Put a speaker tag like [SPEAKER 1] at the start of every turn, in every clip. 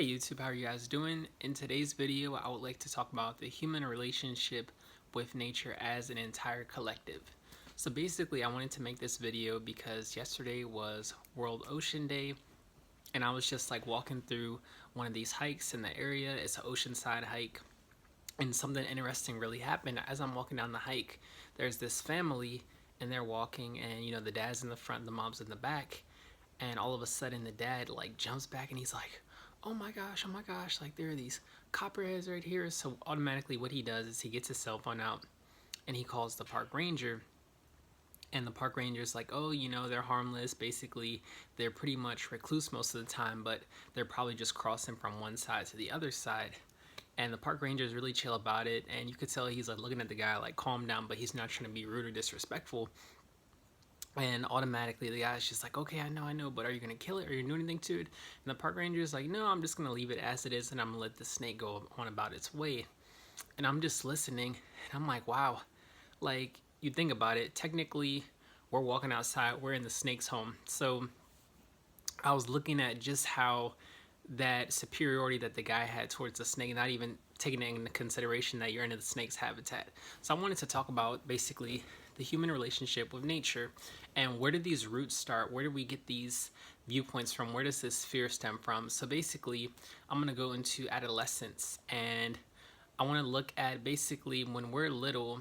[SPEAKER 1] Hey YouTube, how are you guys doing? In today's video, I would like to talk about the human relationship with nature as an entire collective. So basically, I wanted to make this video because yesterday was World Ocean Day, and I was just like walking through one of these hikes in the area. It's an oceanside hike, and something interesting really happened. As I'm walking down the hike, there's this family, and they're walking, and the dad's in the front, the mom's in the back, and all of a sudden the dad like jumps back and he's like, oh my gosh, like there are these copperheads right here. So automatically what he does is he gets his cell phone out and he calls the park ranger, and the park ranger's like, oh, they're harmless. Basically, they're pretty much recluse most of the time, but they're probably just crossing from one side to the other side. And the park ranger is really chill about it, and you could tell he's like looking at the guy like, calm down, but he's not trying to be rude or disrespectful. And automatically the guy's just like, okay, I know, but are you gonna kill it? Are you gonna do anything to it? And the park ranger is like, no, I'm just gonna leave it as it is, and I'm gonna let the snake go on about its way. And I'm just listening, and I'm like, wow, like you think about it, technically we're walking outside, we're in the snake's home. So I was looking at just how that superiority that the guy had towards the snake, not even taking into consideration that you're in the snake's habitat. So I wanted to talk about basically the human relationship with nature, and where did these roots start? Where did we get these viewpoints from? Where does this fear stem from? So basically, I'm going to go into adolescence, and I want to look at basically when we're little,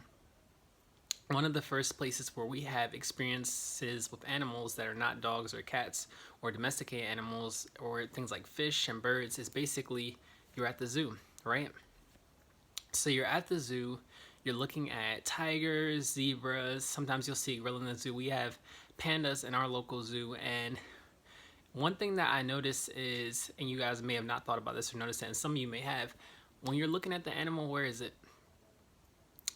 [SPEAKER 1] one of the first places where we have experiences with animals that are not dogs or cats or domesticated animals or things like fish and birds is basically you're at the zoo, right? So you're at the zoo, you're looking at tigers, zebras, sometimes you'll see a gorilla in the zoo. We have pandas in our local zoo, and one thing that I notice is, and you guys may have not thought about this or noticed it, and some of you may have, when you're looking at the animal, where is it?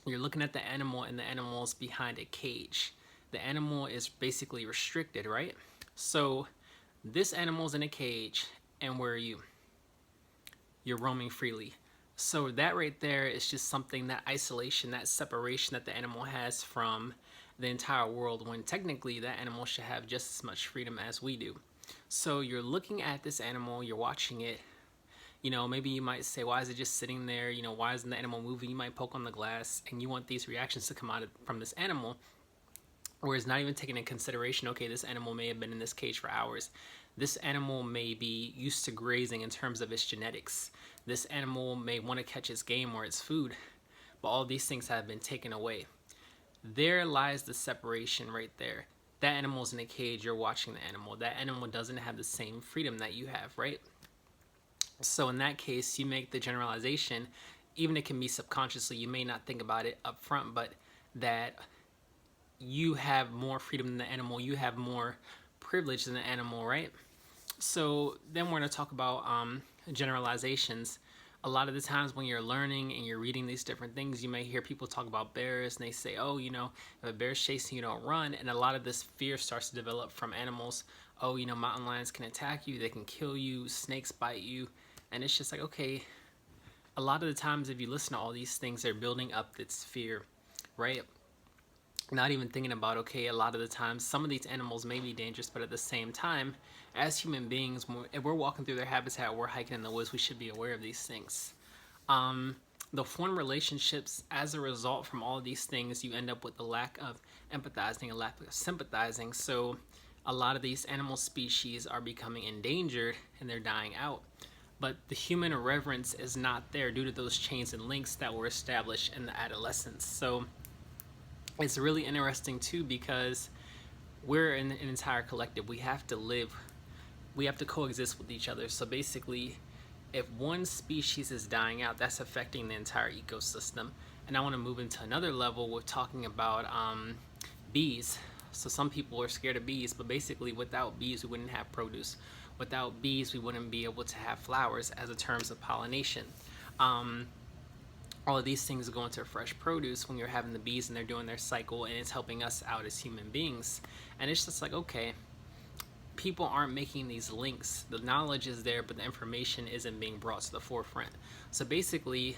[SPEAKER 1] You're looking at the animal, and the animal's behind a cage. The animal is basically restricted, right? So this animal's in a cage, and where are you? You're roaming freely. So that right there is just something, that isolation, that separation that the animal has from the entire world, when technically that animal should have just as much freedom as we do. So you're looking at this animal, you're watching it. Maybe you might say, why is it just sitting there? Why isn't the animal moving? You might poke on the glass, and you want these reactions to come out from this animal, whereas not even taking into consideration, okay, this animal may have been in this cage for hours. This animal may be used to grazing in terms of its genetics. This animal may want to catch its game or its food, but all these things have been taken away. There lies the separation right there. That animal's in a cage, you're watching the animal. That animal doesn't have the same freedom that you have, right? So in that case, you make the generalization, even it can be subconsciously, you may not think about it up front, but that you have more freedom than the animal, you have more privilege than the animal, right? So then we're going to talk about generalizations. A lot of the times when you're learning and you're reading these different things, you may hear people talk about bears, and they say, oh, if a bear's chasing you, don't run. And a lot of this fear starts to develop from animals. Oh, mountain lions can attack you, they can kill you, snakes bite you. And it's just like, okay, a lot of the times if you listen to all these things, they're building up this fear, right? Not even thinking about, okay, a lot of the times some of these animals may be dangerous, but at the same time, as human beings, if we're walking through their habitat, we're hiking in the woods, we should be aware of these things. The form relationships as a result from all of these things, you end up with a lack of empathizing, a lack of sympathizing. So a lot of these animal species are becoming endangered and they're dying out. But the human reverence is not there due to those chains and links that were established in the adolescence. So it's really interesting too, because we're an entire collective. We have to live, we have to coexist with each other. So basically, if one species is dying out, that's affecting the entire ecosystem. And I want to move into another level with talking about bees. So some people are scared of bees, but basically without bees we wouldn't have produce. Without bees we wouldn't be able to have flowers as a terms of pollination. All of these things go into fresh produce when you're having the bees and they're doing their cycle, and it's helping us out as human beings. And it's just like, okay, people aren't making these links. The knowledge is there, but the information isn't being brought to the forefront. So basically,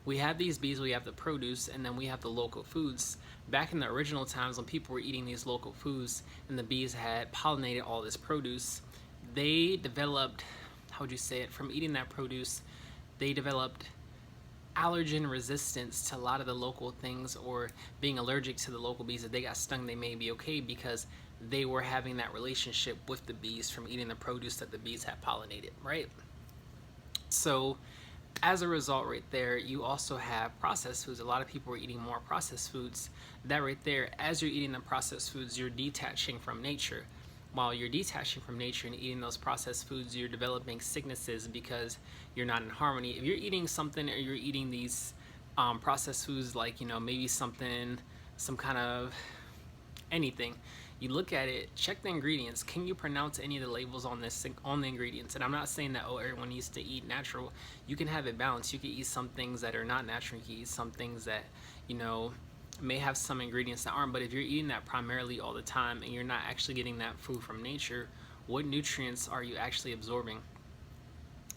[SPEAKER 1] we have these bees, we have the produce, and then we have the local foods. Back in the original times when people were eating these local foods and the bees had pollinated all this produce, they developed how would you say it, from eating that produce, they developed allergen resistance to a lot of the local things, or being allergic to the local bees. If they got stung, they may be okay because they were having that relationship with the bees from eating the produce that the bees had pollinated, right? So as a result, right there, you also have processed foods. A lot of people are eating more processed foods. That right there, as you're eating the processed foods, you're detaching from nature. While you're detaching from nature and eating those processed foods, you're developing sicknesses because you're not in harmony. If you're eating something, or you're eating these processed foods, like, you know, maybe something, some kind of anything, you look at it, check the ingredients. Can you pronounce any of the labels on this, on the ingredients? And I'm not saying that, oh, everyone needs to eat natural. You can have it balanced. You can eat some things that are not natural. You can eat some things that, you know, may have some ingredients that aren't. But if you're eating that primarily all the time and you're not actually getting that food from nature, what nutrients are you actually absorbing?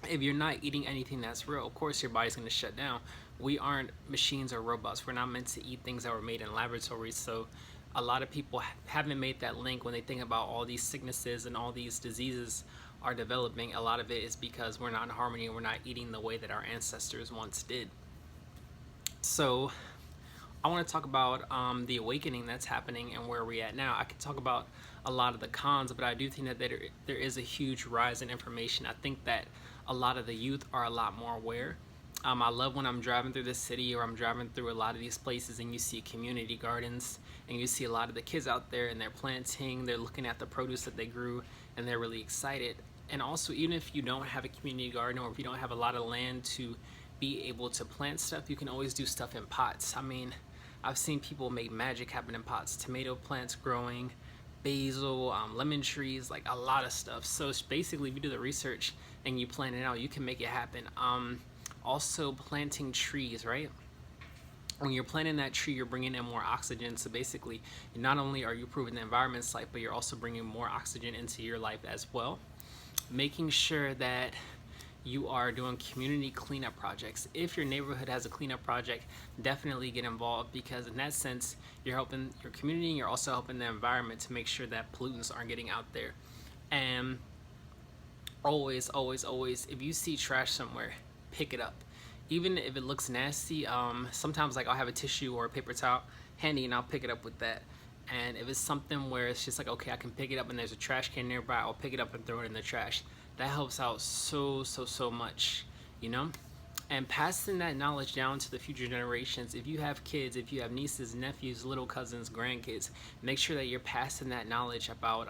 [SPEAKER 1] If you're not eating anything that's real, of course your body's going to shut down. We aren't machines or robots. We're not meant to eat things that were made in laboratories. So a lot of people haven't made that link when they think about all these sicknesses and all these diseases are developing. A lot of it is because we're not in harmony and we're not eating the way that our ancestors once did. So I want to talk about the awakening that's happening and where we're at now. I could talk about a lot of the cons, but I do think that there is a huge rise in information. I think that a lot of the youth are a lot more aware. I love when I'm driving through the city, or I'm driving through a lot of these places, and you see community gardens, and you see a lot of the kids out there, and they're planting, they're looking at the produce that they grew, and they're really excited. And also, even if you don't have a community garden, or if you don't have a lot of land to be able to plant stuff, you can always do stuff in pots. I mean, I've seen people make magic happen in pots. Tomato plants growing, basil, lemon trees, like a lot of stuff. So it's basically, if you do the research and you plan it out, you can make it happen. Also planting trees, right? When you're planting that tree, you're bringing in more oxygen. So basically, not only are you improving the environment's life, but you're also bringing more oxygen into your life as well. Making sure that you are doing community cleanup projects. If your neighborhood has a cleanup project, definitely get involved, because in that sense, you're helping your community and you're also helping the environment to make sure that pollutants aren't getting out there. And always, always, always, if you see trash somewhere, pick it up. Even if it looks nasty, sometimes like I'll have a tissue or a paper towel handy and I'll pick it up with that. And if it's something where it's just like, okay, I can pick it up and there's a trash can nearby, I'll pick it up and throw it in the trash. That helps out so much, you know? And passing that knowledge down to the future generations. If you have kids, if you have nieces, nephews, little cousins, grandkids, make sure that you're passing that knowledge about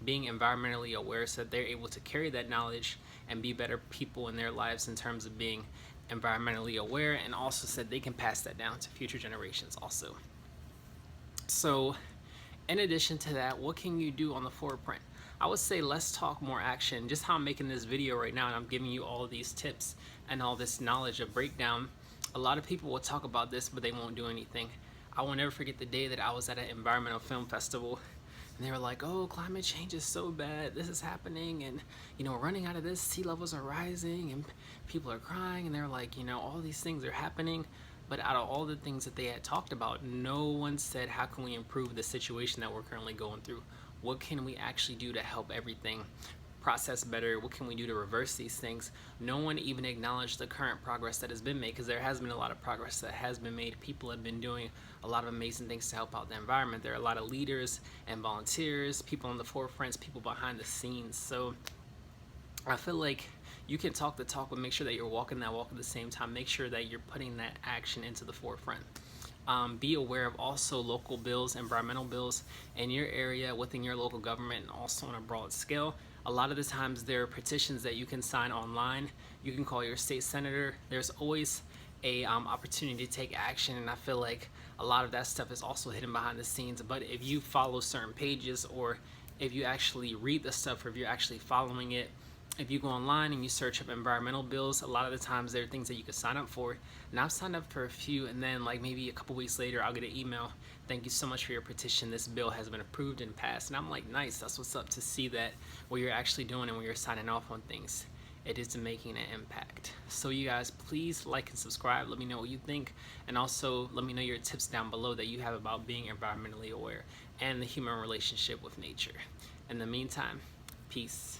[SPEAKER 1] being environmentally aware, so that they're able to carry that knowledge and be better people in their lives in terms of being environmentally aware, and also said they can pass that down to future generations also. So in addition to that, what can you do on the forefront? I would say less talk, more action. Just how I'm making this video right now and I'm giving you all these tips and all this knowledge of breakdown. A lot of people will talk about this, but they won't do anything. I will never forget the day that I was at an environmental film festival and they were like, oh, climate change is so bad, this is happening, and you know, running out of this, sea levels are rising and people are crying, and they're like, you know, all these things are happening. But out of all the things that they had talked about, no one said, how can we improve the situation that we're currently going through? What can we actually do to help everything process better? What can we do to reverse these things? No one even acknowledged the current progress that has been made, because there has been a lot of progress that has been made. People have been doing a lot of amazing things to help out the environment. There are a lot of leaders and volunteers, people on the forefronts, people behind the scenes. So I feel like you can talk the talk, but make sure that you're walking that walk at the same time. Make sure that you're putting that action into the forefront. Be aware of also local bills, environmental bills in your area, within your local government, and also on a broad scale. A lot of the times there are petitions that you can sign online. You can call your state senator. There's always a opportunity to take action, and I feel like a lot of that stuff is also hidden behind the scenes. But if you follow certain pages, or if you actually read the stuff, or if you're actually following it, if you go online and you search up environmental bills, a lot of the times there are things that you can sign up for. And I've signed up for a few, and then like maybe a couple weeks later I'll get an email, thank you so much for your petition, this bill has been approved and passed. And I'm like, nice, that's what's up, to see that what you're actually doing and when you're signing off on things, it is making an impact. So you guys, please like and subscribe. Let me know what you think, and also let me know your tips down below that you have about being environmentally aware and the human relationship with nature. In the meantime, peace.